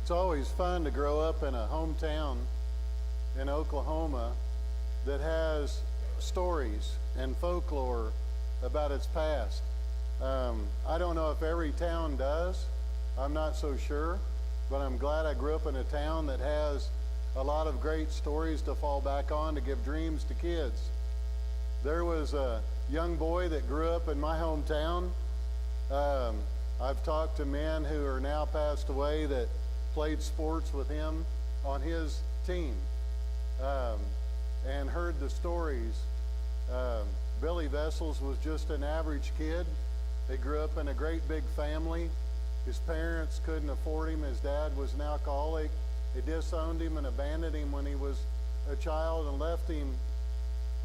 It's always fun to grow up in a hometown in Oklahoma that has stories and folklore about its past. I don't know if every town does. I'm not so sure, but I'm glad I grew up in a town that has a lot of great stories to fall back on to give dreams to kids. There was a young boy that grew up in my hometown. I've talked to men who are now passed away that played sports with him on his team and heard the stories. Billy Vessels was just an average kid. He grew up in a great big family. His parents couldn't afford him. His dad was an alcoholic. They disowned him and abandoned him when he was a child and left him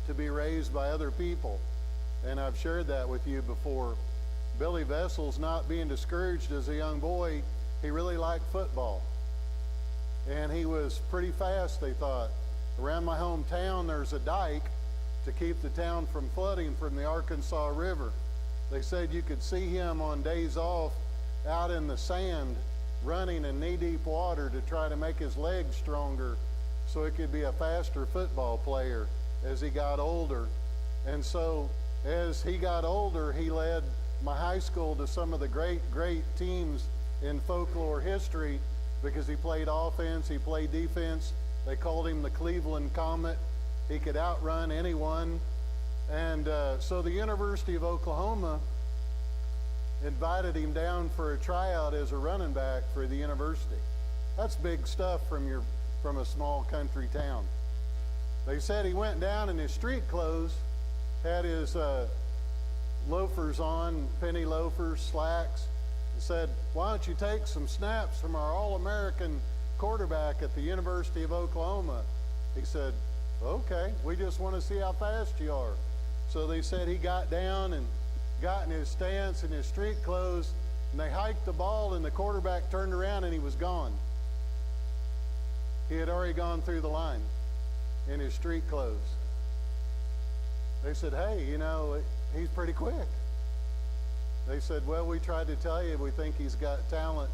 to be raised by other people. And I've shared that with you before. Billy Vessels, not being discouraged as a young boy, he really liked football. And he was pretty fast, they thought. Around my hometown, there's a dike to keep the town from flooding from the Arkansas River. They said you could see him on days off out in the sand running in knee-deep water to try to make his legs stronger so he could be a faster football player as he got older. And so as he got older, he led my high school to some of the great teams in folklore history because he played offense, he played defense. They called him the Cleveland Comet. He could outrun anyone. And so the University of Oklahoma invited him down for a tryout as a running back for the university. That's big stuff from a small country town. They said he went down in his street clothes, had his loafers on, penny loafers, slacks, and said, "Why don't you take some snaps from our All-American quarterback at the University of Oklahoma?" He said, "Okay, we just want to see how fast you are." So they said he got down and got in his stance in his street clothes, and they hiked the ball, and the quarterback turned around and he was gone. He had already gone through the line in his street clothes. They said, "Hey, he's pretty quick." They said, "Well, we tried to tell you, we think he's got talent."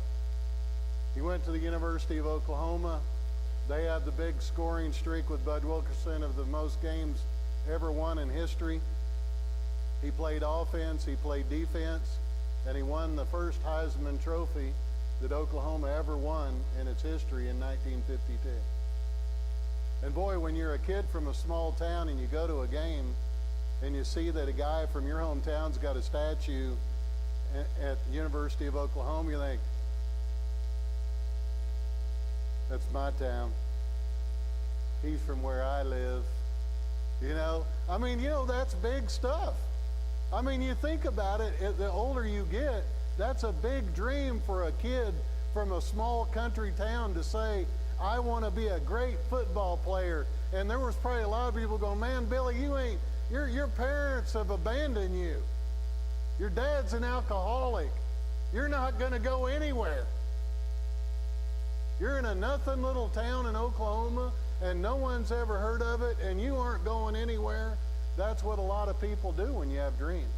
He went to the University of Oklahoma. They had the big scoring streak with Bud Wilkerson of the most games ever won in history. He played offense, he played defense, and he won the first Heisman Trophy that Oklahoma ever won in its history in 1952. And boy, when you're a kid from a small town and you go to a game and you see that a guy from your hometown's got a statue at the University of Oklahoma, you think, that's my town. He's from where I live. That's big stuff. You think about it, the older you get, that's a big dream for a kid from a small country town to say, "I want to be a great football player." And there was probably a lot of people going, "Man, Billy, your parents have abandoned you. Your dad's an alcoholic. You're not going to go anywhere. You're in a nothing little town in Oklahoma and no one's ever heard of it and you aren't going anywhere." That's what a lot of people do when you have dreams.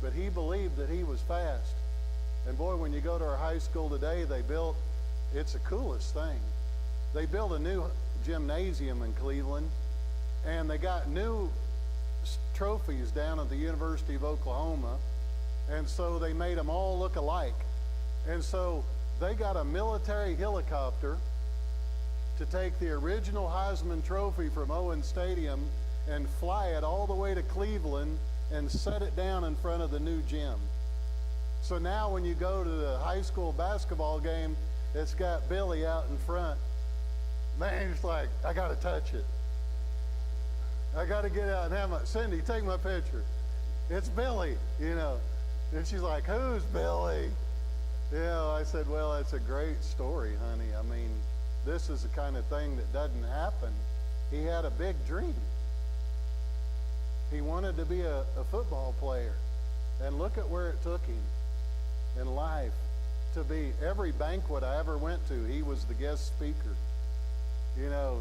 But he believed that he was fast. And boy, when you go to our high school today, it's the coolest thing. They built a new gymnasium in Cleveland, and they got new trophies down at the University of Oklahoma, and so they made them all look alike. And so they got a military helicopter to take the original Heisman Trophy from Owen Stadium and fly it all the way to Cleveland and set it down in front of the new gym. So now when you go to the high school basketball game, it's got Billy out in front. Man, he's like, "I got to touch it. I got to get out and have Cindy, take my picture. It's Billy, And she's like, "Who's Billy?" I said, "Well, it's a great story, honey. This is the kind of thing that doesn't happen." He had a big dream. He wanted to be a football player. And look at where it took him in life to be. Every banquet I ever went to, he was the guest speaker.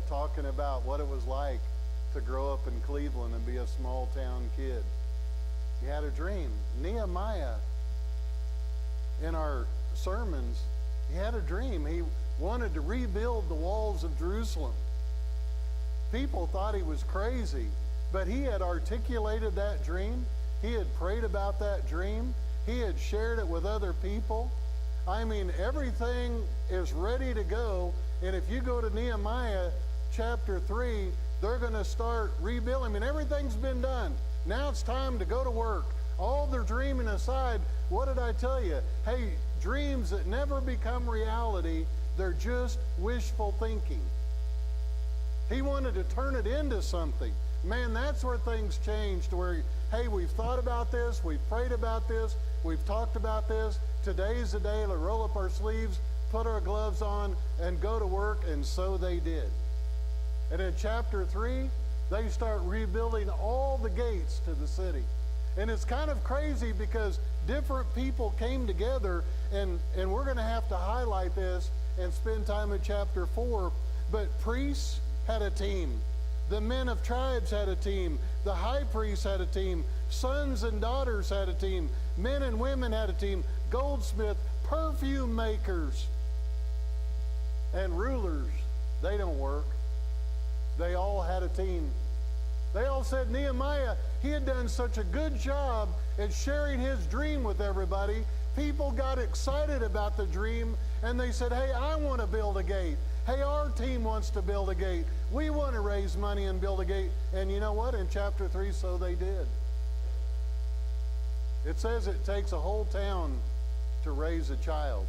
Talking about what it was like to grow up in Cleveland and be a small town kid. He had a dream. Nehemiah, in our sermons, he had a dream. He wanted to rebuild the walls of Jerusalem. People thought he was crazy, but he had articulated that dream. He had prayed about that dream. He had shared it with other people. I mean, everything is ready to go. And if you go to Nehemiah chapter 3, they're going to start rebuilding. I mean, everything's been done. Now it's time to go to work. All their dreaming aside, what did I tell you? Hey, dreams that never become reality, they're just wishful thinking. He wanted to turn it into something. Man, that's where things changed, where, hey, we've thought about this, we've prayed about this, we've talked about this. Today's the day to roll up our sleeves, put our gloves on, and go to work, and so they did. And in chapter 3, they start rebuilding all the gates to the city. And it's kind of crazy because different people came together, and we're going to have to highlight this and spend time in chapter 4. But priests had a team. The men of tribes had a team. The high priest had a team. Sons and daughters had a team. Men and women had a team. Goldsmith, perfume makers, and rulers. They don't work. They all had a team. They all said Nehemiah, he had done such a good job at sharing his dream with everybody. People got excited about the dream, and they said, hey, I want to build a gate. Hey, our team wants to build a gate. We want to raise money and build a gate. And you know what? In chapter 3, so they did. It says it takes a whole town to raise a child.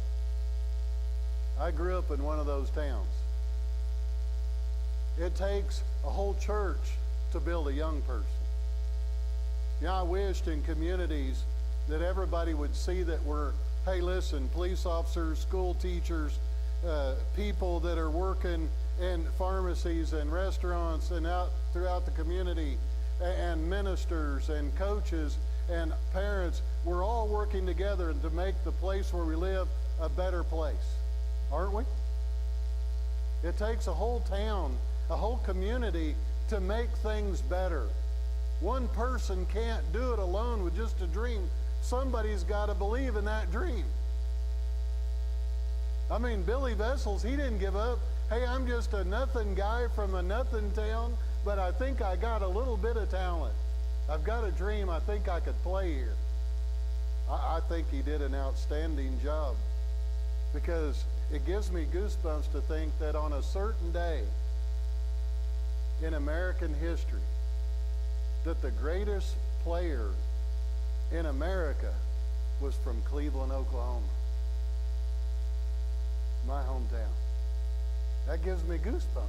I grew up in one of those towns. It takes a whole church to build a young person. I wished in communities that everybody would see that we're, hey, listen, police officers, school teachers, people that are working in pharmacies and restaurants and out throughout the community, and ministers and coaches and parents, we're all working together to make the place where we live a better place, aren't we? It takes a whole town, a whole community to make things better. One person can't do it alone with just a dream. Somebody's got to believe in that dream. I mean, Billy Vessels, he didn't give up. Hey, I'm just a nothing guy from a nothing town, but I think I got a little bit of talent. I've got a dream. I think I could play here. I think he did an outstanding job, because it gives me goosebumps to think that on a certain day in American history, that the greatest player in America was from Cleveland, Oklahoma, my hometown. That gives me goosebumps.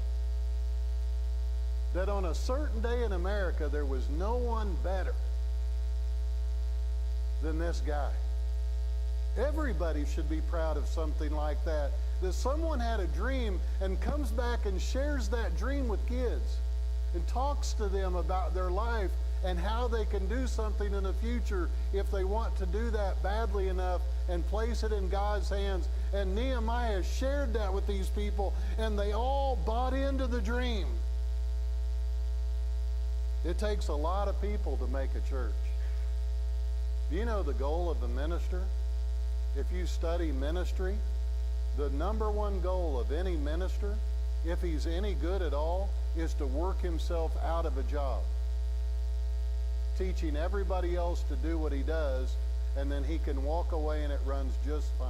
That on a certain day in America, there was no one better than this guy. Everybody should be proud of something like that. That someone had a dream and comes back and shares that dream with kids and talks to them about their life and how they can do something in the future if they want to do that badly enough and place it in God's hands. And Nehemiah shared that with these people, and they all bought into the dream. It takes a lot of people to make a church. Do you know the goal of a minister? If you study ministry, the number one goal of any minister, if he's any good at all, is to work himself out of a job, teaching everybody else to do what he does, and then he can walk away and it runs just fine.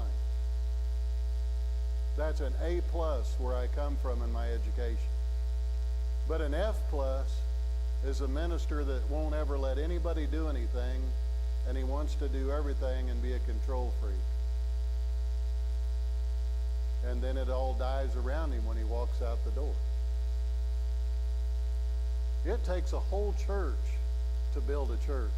That's an A+ where I come from in my education. But an F+ is a minister that won't ever let anybody do anything, and he wants to do everything and be a control freak. And then it all dies around him when he walks out the door. It takes a whole church to build a church.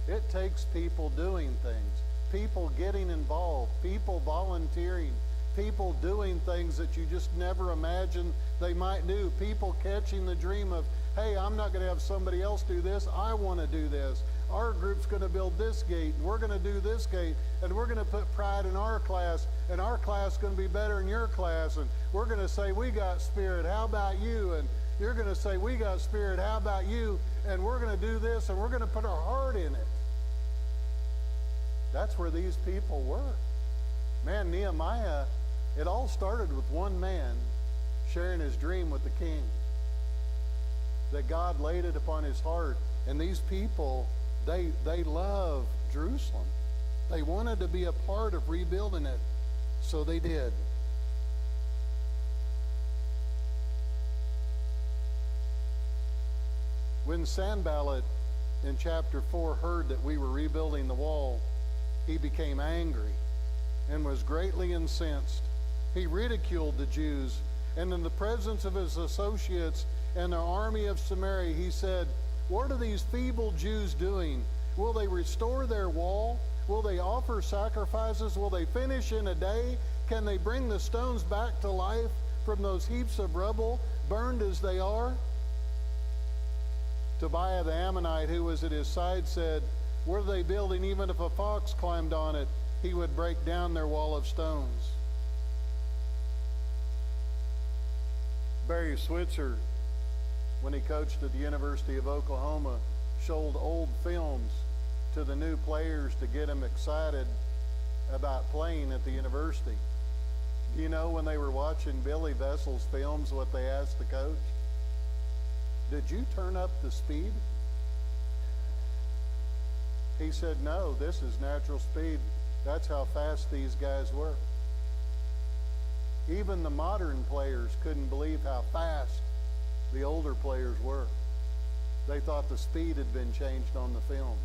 It takes people doing things, people getting involved, people volunteering, people doing things that you just never imagined they might do, people catching the dream of, hey, I'm not going to have somebody else do this, I want to do this. Our group's going to build this gate, and we're going to do this gate, and we're going to put pride in our class, and our class is going to be better than your class, and we're going to say, we got spirit, how about you? And you're going to say, we got spirit, how about you? And we're going to do this, and we're going to put our heart in it. That's where these people were. Man, Nehemiah, it all started with one man sharing his dream with the king. That God laid it upon his heart. And these people, they love Jerusalem. They wanted to be a part of rebuilding it. So they did. When Sanballat in chapter 4 heard that we were rebuilding the wall, he became angry and was greatly incensed. He ridiculed the Jews, and in the presence of his associates and the army of Samaria, he said, "What are these feeble Jews doing? Will they restore their wall? Will they offer sacrifices? Will they finish in a day? Can they bring the stones back to life from those heaps of rubble, burned as they are?" Tobiah the Ammonite, who was at his side, said, "What are they building? Even if a fox climbed on it, he would break down their wall of stones." Barry Switzer, when he coached at the University of Oklahoma, showed old films to the new players to get them excited about playing at the university. Do you know when they were watching Billy Vessel's films what they asked the coach? "Did you turn up the speed?" He said, "No, this is natural speed. That's how fast these guys were." Even the modern players couldn't believe how fast the older players were. They thought the speed had been changed on the film.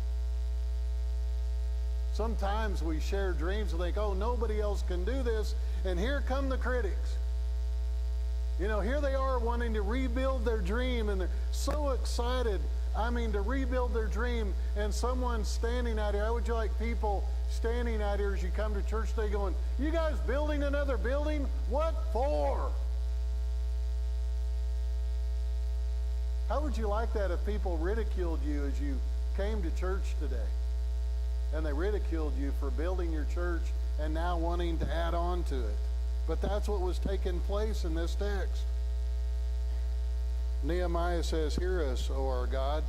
Sometimes we share dreams and think, "Oh, nobody else can do this," and here come the critics. You know, here they are wanting to rebuild their dream, and they're so excited, to rebuild their dream, and someone's standing out here. How would you like people standing out here as you come to church today going, "You guys building another building? What for?" How would you like that if people ridiculed you as you came to church today? And they ridiculed you for building your church and now wanting to add on to it. But that's what was taking place in this text. Nehemiah says, "Hear us, O our God,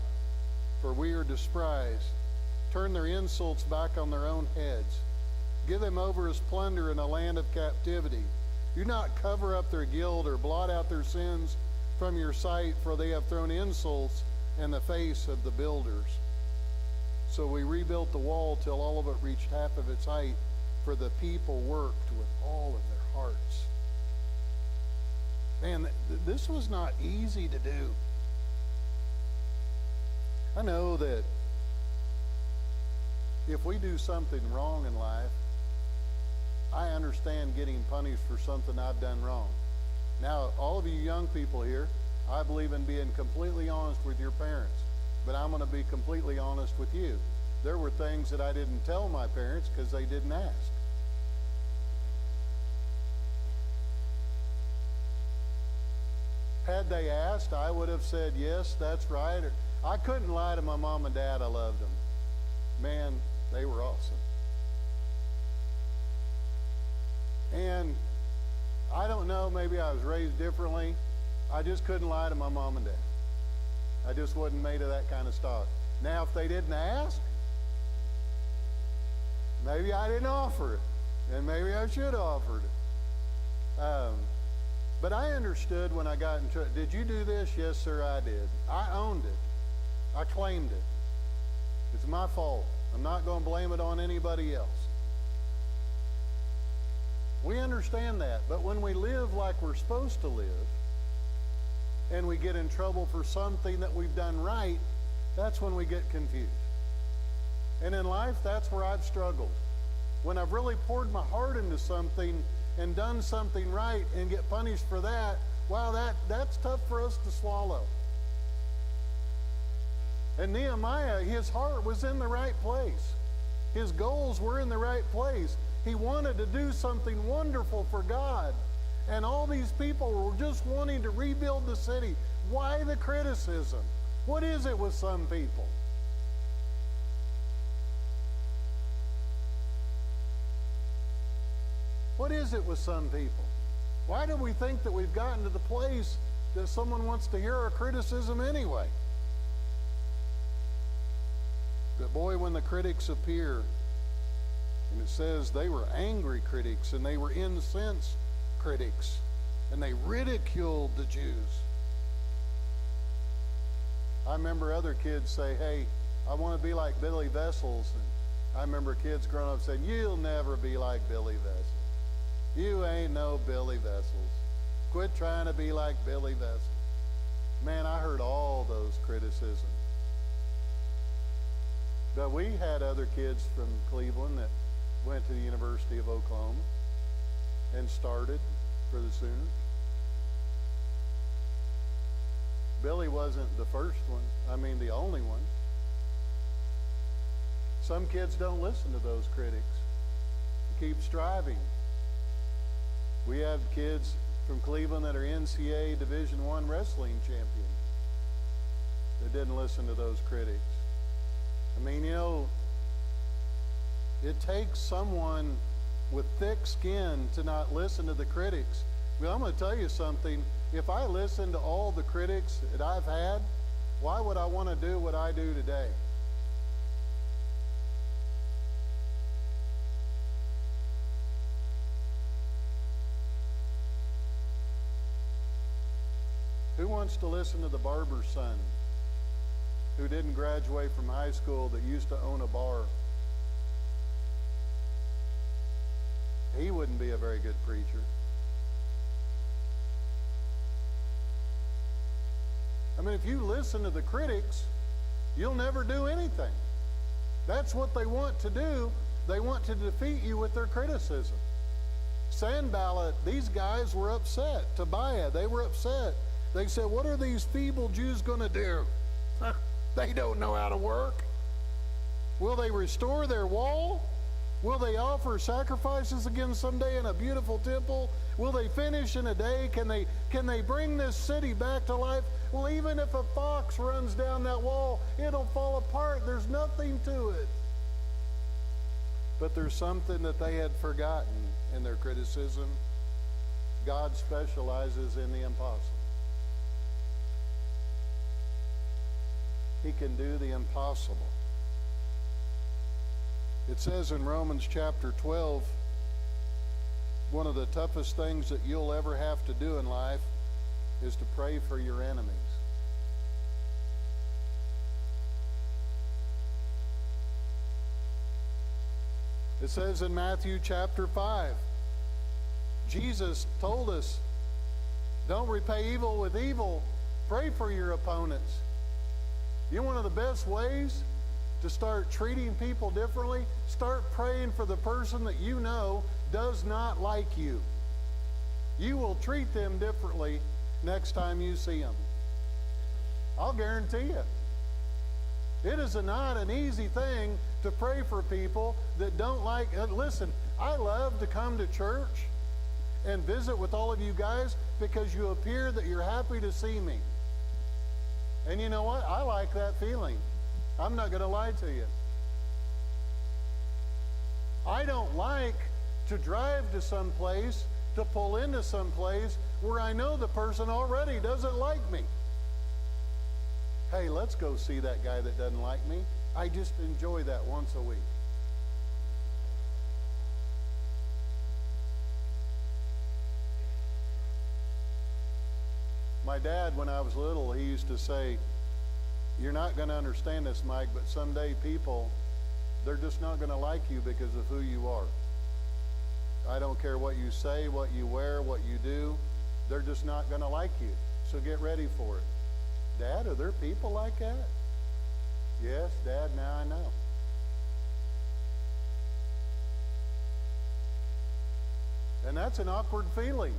for we are despised. Turn their insults back on their own heads. Give them over as plunder in a land of captivity. Do not cover up their guilt or blot out their sins from your sight, for they have thrown insults in the face of the builders." So we rebuilt the wall till all of it reached half of its height, for the people worked with all of their hearts. Man, this was not easy to do. I know that if we do something wrong in life, I understand getting punished for something I've done wrong. Now, all of you young people here, I believe in being completely honest with your parents, but I'm going to be completely honest with you. There were things that I didn't tell my parents because they didn't ask. Had they asked, I would have said, "Yes, that's right." I couldn't lie to my mom and dad I loved them. Man, they were awesome. And I don't know, maybe I was raised differently. I just couldn't lie to my mom and dad. I just wasn't made of that kind of stock. Now, if they didn't ask, maybe I didn't offer it, and maybe I should have offered it. But I understood when I got into it. Did you do this? Yes, sir, I did. I owned it. I claimed it. It's my fault. I'm not going to blame it on anybody else. We understand that. But when we live like we're supposed to live, and we get in trouble for something that we've done right, that's when we get confused. And in life, that's where I've struggled. When I've really poured my heart into something and done something right and get punished for that, wow, that's tough for us to swallow. And Nehemiah, his heart was in the right place. His goals were in the right place. He wanted to do something wonderful for God. And all these people were just wanting to rebuild the city. Why the criticism? What is it with some people? What is it with some people? Why do we think that we've gotten to the place that someone wants to hear our criticism anyway? But boy, when the critics appear And it says they were angry critics and they were incensed critics. And they ridiculed the Jews. I remember other kids say, hey, I want to be like Billy Vessels. And I remember kids growing up saying, you'll never be like Billy Vessels. You ain't no Billy Vessels. Quit trying to be like Billy Vessels. Man, I heard all those criticisms. But we had other kids from Cleveland that went to the University of Oklahoma and started for the Sooners. Billy wasn't the first one. I mean, the only one. Some kids don't listen to those critics. Keep striving. We have kids from Cleveland that are NCAA Division I wrestling champions that didn't listen to those critics. I mean, you know, it takes someone with thick skin to not listen to the critics. Well, I'm going to tell you something. If I listen to all the critics that I've had, why would I want to do what I do today? Who wants to listen to the barber's son who didn't graduate from high school that used to own a bar? He wouldn't be a very good preacher. I mean, if you listen to the critics, you'll never do anything. That's what they want to do. They want to defeat you with their criticism. Sanballat, these guys were upset. Tobiah, they were upset. They said, what are these feeble Jews going to do? They don't know how to work. Will they restore their wall? Will they offer sacrifices again someday in a beautiful temple? Will they finish in a day? Can they bring this city back to life? Well, even if a fox runs down that wall, it'll fall apart. There's nothing to it. But there's something that they had forgotten in their criticism. God specializes in the impossible. He can do the impossible. It says in Romans chapter 12, one of the toughest things that you'll ever have to do in life is to pray for your enemies. It says in Matthew chapter 5, Jesus told us, don't repay evil with evil. Pray for your opponents. You know, one of the best ways to start treating people differently, start praying for the person that you know does not like you. You will treat them differently next time you see them. I'll guarantee you. It is not an easy thing to pray for people that don't like. Listen, I love to come to church and visit with all of you guys because you appear that you're happy to see me. And you know what? I like that feeling. I'm not going to lie to you. I don't like to drive to some place, to pull into some place where I know the person already doesn't like me. Hey, let's go see that guy that doesn't like me. I just enjoy that once a week. My dad, when I was little, he used to say, you're not going to understand this, Mike, but someday people, they're just not going to like you because of who you are. I don't care what you say, what you wear, what you do. They're just not going to like you. So get ready for it. Dad, are there people like that? Yes, Dad, now I know. And that's an awkward feeling.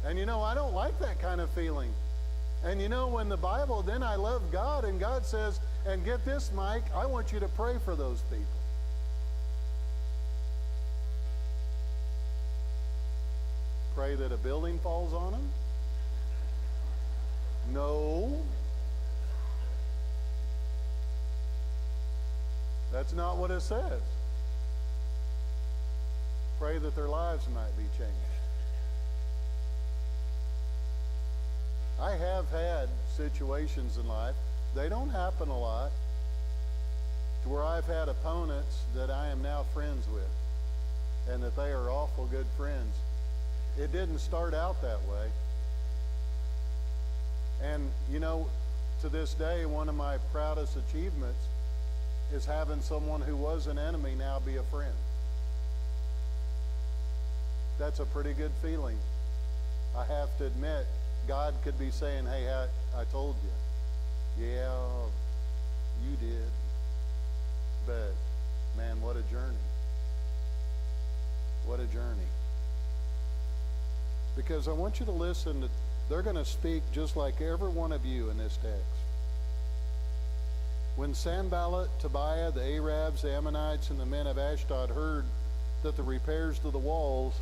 And you know, I don't like that kind of feeling. And you know, when the Bible, then I love God, and God says, and get this, Mike, I want you to pray for those people. Pray that a building falls on them? No. That's not what it says. Pray that their lives might be changed. I have had situations in life, they don't happen a lot, to where I've had opponents that I am now friends with. and that they are awful good friends. It didn't start out that way. And, you know, to this day, one of my proudest achievements is having someone who was an enemy now be a friend. That's a pretty good feeling. I have to admit, God could be saying, hey, I told you. Yeah, you did. But, man, what a journey. What a journey. Because I want you to listen to, they're going to speak just like every one of you in this text. When Sanballat, Tobiah, the Arabs, the Ammonites, and the men of Ashdod heard that the repairs to the walls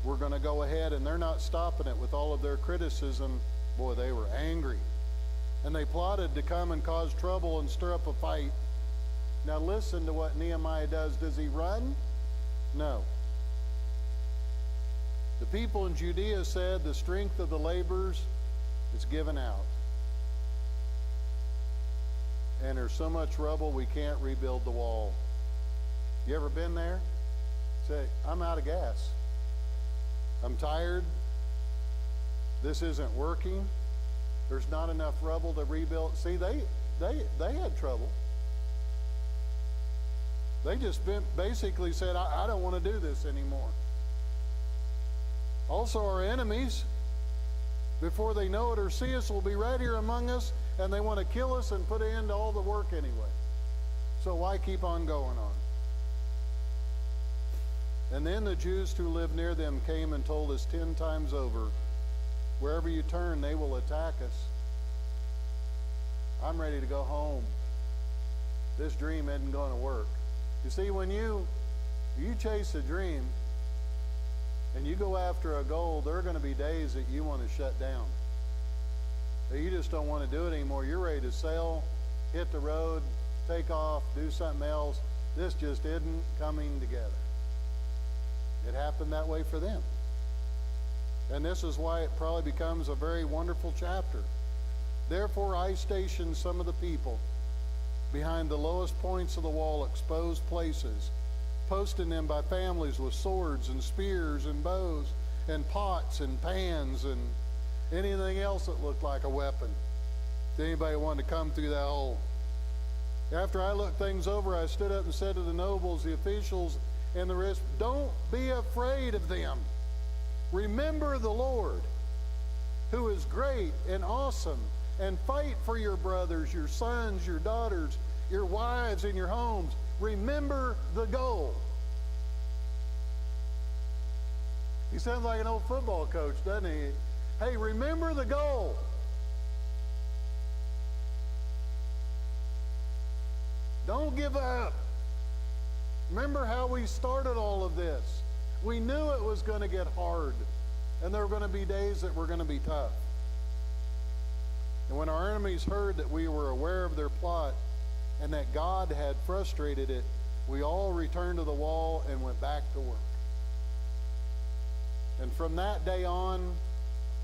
were going to go ahead, and they're not stopping it with all of their criticism, boy, they were angry. And they plotted to come and cause trouble and stir up a fight. Now listen to what Nehemiah does. Does he run? No. The people in Judea said, the strength of the laborers is given out. And there's so much rubble we can't rebuild the wall. You ever been there? Say, I'm out of gas. I'm tired. This isn't working. There's not enough rubble to rebuild. See, they had trouble. They just basically said, I don't want to do this anymore. Also, our enemies, before they know it or see us, will be right here among us, and they want to kill us and put an end to all the work anyway. So why keep on going on? And then the Jews who lived near them came and told us 10 times over, wherever you turn, they will attack us. I'm ready to go home. This dream isn't going to work. You see, when you chase a dream and you go after a goal, there are going to be days that you want to shut down. That you just don't want to do it anymore. You're ready to sail, hit the road, take off, do something else. This just isn't coming together. It happened that way for them. And this is why it probably becomes a very wonderful chapter. Therefore I stationed some of the people behind the lowest points of the wall, exposed places, posting them by families with swords and spears and bows and pots and pans and anything else that looked like a weapon. If anybody wanted to come through that hole. After I looked things over, I stood up and said to the nobles, the officials, and the rest, don't be afraid of them. Remember the Lord, who is great and awesome, and fight for your brothers, your sons, your daughters, your wives, and your homes. Remember the goal. He sounds like an old football coach, doesn't he? Hey, remember the goal. Don't give up. Remember how we started all of this. We knew it was going to get hard, and there were going to be days that were going to be tough. And when our enemies heard that we were aware of their plot and that God had frustrated it, we all returned to the wall and went back to work. And from that day on,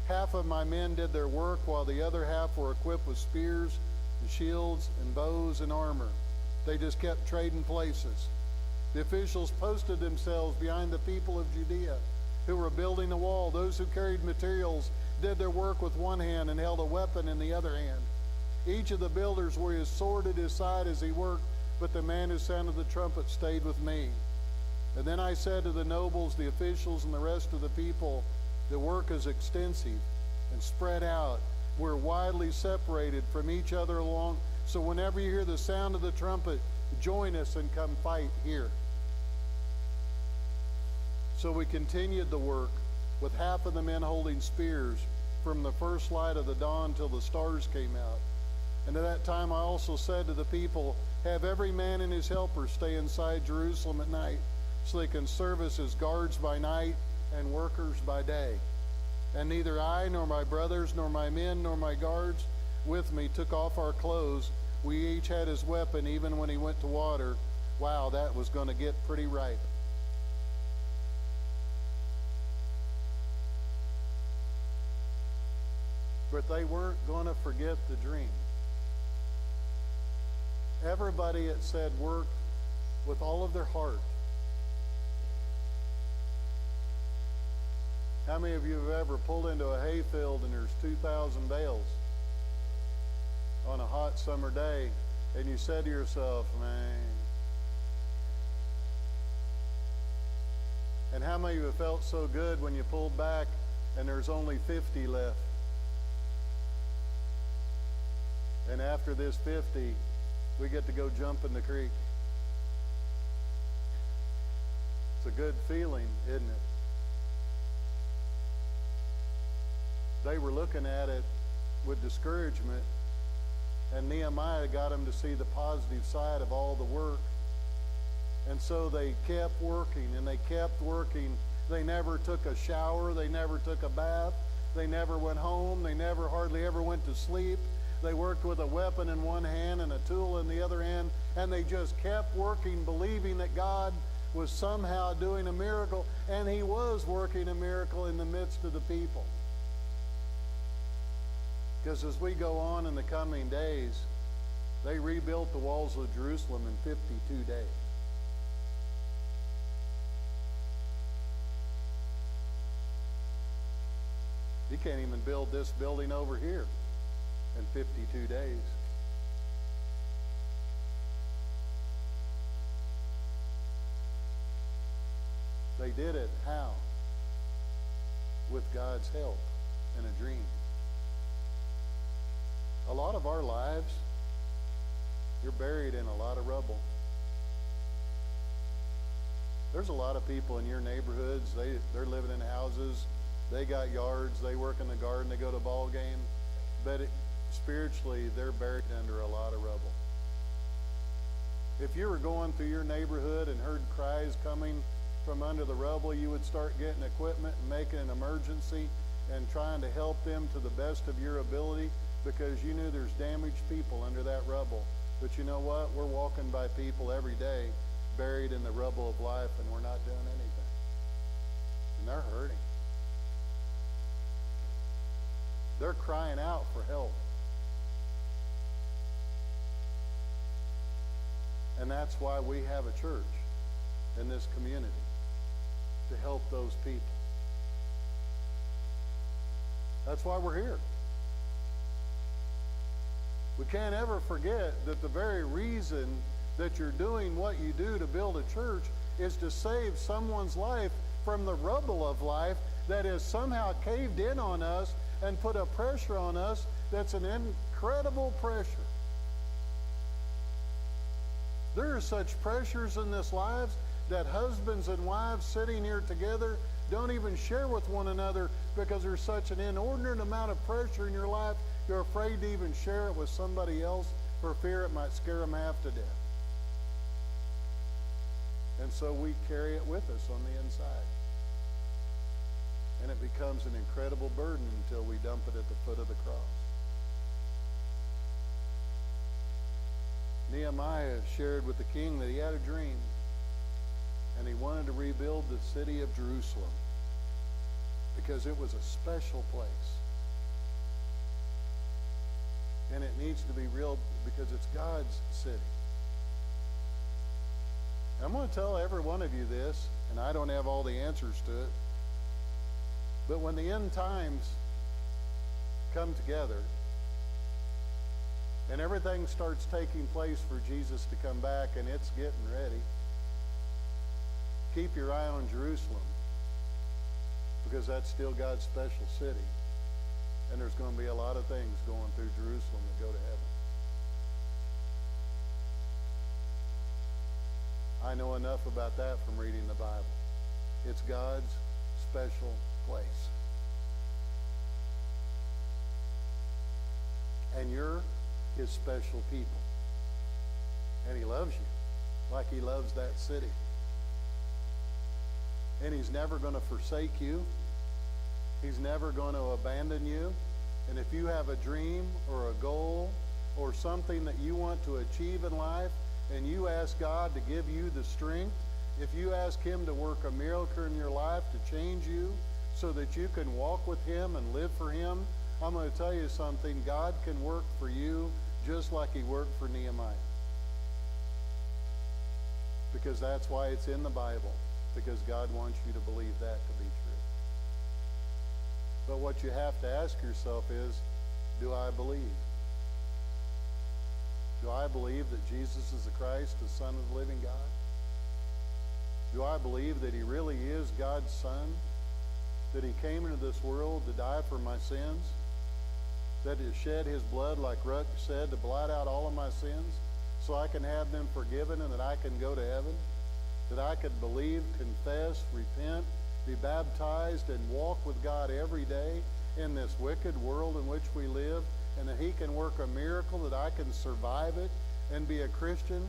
half of my men did their work while the other half were equipped with spears and shields and bows and armor. They just kept trading places. The officials posted themselves behind the people of Judea who were building the wall. Those who carried materials did their work with one hand and held a weapon in the other hand. Each of the builders wore his sword at his side as he worked, but the man who sounded the trumpet stayed with me. And then I said to the nobles, the officials, and the rest of the people, the work is extensive and spread out. We're widely separated from each other along. So whenever you hear the sound of the trumpet, join us and come fight here. So we continued the work with half of the men holding spears from the first light of the dawn till the stars came out. And at that time I also said to the people, have every man and his helper stay inside Jerusalem at night, so they can serve us as guards by night and workers by day. And neither I nor my brothers nor my men nor my guards with me took off our clothes. We each had his weapon even when he went to water. Wow, that was going to get pretty ripe. But they weren't going to forget the dream. Everybody, it said, worked with all of their heart. How many of you have ever pulled into a hayfield and there's 2,000 bales on a hot summer day, and you said to yourself, man. And how many of you have felt so good when you pulled back and there's only 50 left? And after this 50, we get to go jump in the creek. It's a good feeling, isn't it? They were looking at it with discouragement, and Nehemiah got them to see the positive side of all the work. And so they kept working, and they kept working. They never took a shower. They never took a bath. They never went home. They never hardly ever went to sleep. They worked with a weapon in one hand and a tool in the other hand, and they just kept working, believing that God was somehow doing a miracle, and he was working a miracle in the midst of the people. Because as we go on in the coming days, they rebuilt the walls of Jerusalem in 52 days. You can't even build this building over here in 52 days. They did it how? With God's help and a dream. A lot of our lives, you're buried in a lot of rubble. There's a lot of people in your neighborhoods, they're living in houses, they got yards, they work in the garden, they go to ball games, but spiritually they're buried under a lot of rubble. If you were going through your neighborhood and heard cries coming from under the rubble, you would start getting equipment and making an emergency and trying to help them to the best of your ability, because you knew there's damaged people under that rubble. But you know what? We're walking by people every day buried in the rubble of life, and we're not doing anything. And they're hurting. They're crying out for help. And that's why we have a church in this community, to help those people. That's why we're here. We can't ever forget that the very reason that you're doing what you do to build a church is to save someone's life from the rubble of life that has somehow caved in on us and put a pressure on us that's an incredible pressure. There are such pressures in this life that husbands and wives sitting here together don't even share with one another, because there's such an inordinate amount of pressure in your life, you're afraid to even share it with somebody else for fear it might scare them half to death. And so we carry it with us on the inside. And it becomes an incredible burden until we dump it at the foot of the cross. Nehemiah shared with the king that he had a dream, and he wanted to rebuild the city of Jerusalem because it was a special place. And it needs to be real because it's God's city. And I'm going to tell every one of you this, and I don't have all the answers to it, but when the end times come together and everything starts taking place for Jesus to come back and it's getting ready, keep your eye on Jerusalem, because that's still God's special city. And there's going to be a lot of things going through Jerusalem that go to heaven. I know enough about that from reading the Bible. It's God's special place. And you're his special people. And he loves you like he loves that city. And he's never going to forsake you. He's never going to abandon you. And if you have a dream or a goal or something that you want to achieve in life, and you ask God to give you the strength, if you ask him to work a miracle in your life to change you so that you can walk with him and live for him, I'm going to tell you something. God can work for you just like he worked for Nehemiah. Because that's why it's in the Bible. Because God wants you to believe that to be true. But what you have to ask yourself is, do I believe? Do I believe that Jesus is the Christ, the Son of the living God? Do I believe that he really is God's Son? That he came into this world to die for my sins? That he shed his blood, like Ruck said, to blot out all of my sins so I can have them forgiven and that I can go to heaven? That I could believe, confess, repent, be baptized, and walk with God every day in this wicked world in which we live, and that he can work a miracle, that I can survive it and be a Christian?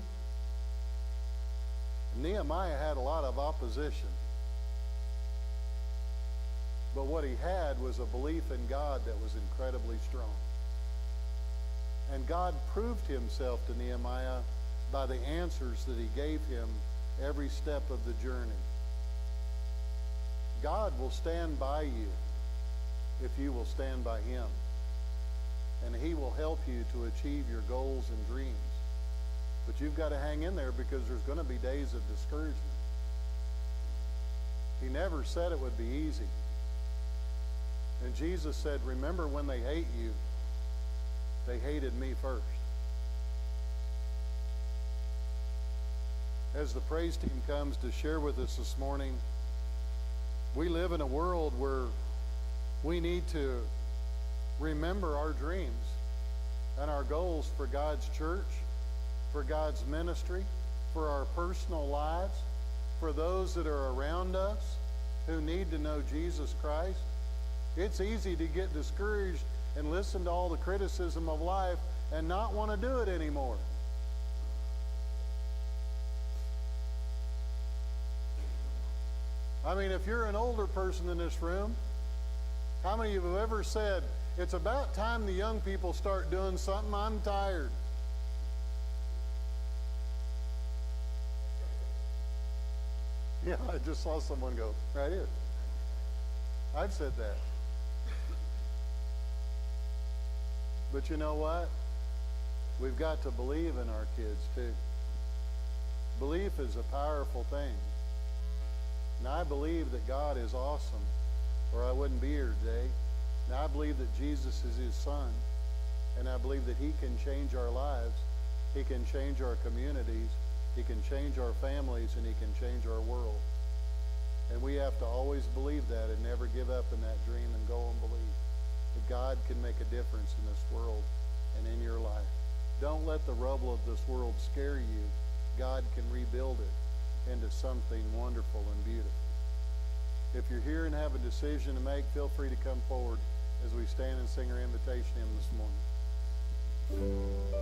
Nehemiah had a lot of opposition. But what he had was a belief in God that was incredibly strong. And God proved himself to Nehemiah by the answers that he gave him every step of the journey. God will stand by you if you will stand by him. And he will help you to achieve your goals and dreams. But you've got to hang in there, because there's going to be days of discouragement. He never said it would be easy. And Jesus said, remember, when they hate you, they hated me first. As the praise team comes to share with us this morning, we live in a world where we need to remember our dreams and our goals for God's church, for God's ministry, for our personal lives, for those that are around us who need to know Jesus Christ. It's easy to get discouraged and listen to all the criticism of life and not want to do it anymore. I mean, if you're an older person in this room, how many of you have ever said, it's about time the young people start doing something, I'm tired? Yeah, I just saw someone go, right here. I've said that. But you know what? We've got to believe in our kids too. Belief is a powerful thing. And I believe that God is awesome, or I wouldn't be here today. And I believe that Jesus is his Son. And I believe that he can change our lives. He can change our communities. He can change our families, and he can change our world. And we have to always believe that and never give up in that dream, and go and believe that God can make a difference in this world and in your life. Don't let the rubble of this world scare you. God can rebuild it into something wonderful and beautiful. If you're here and have a decision to make, feel free to come forward as we stand and sing our invitation hymn this morning.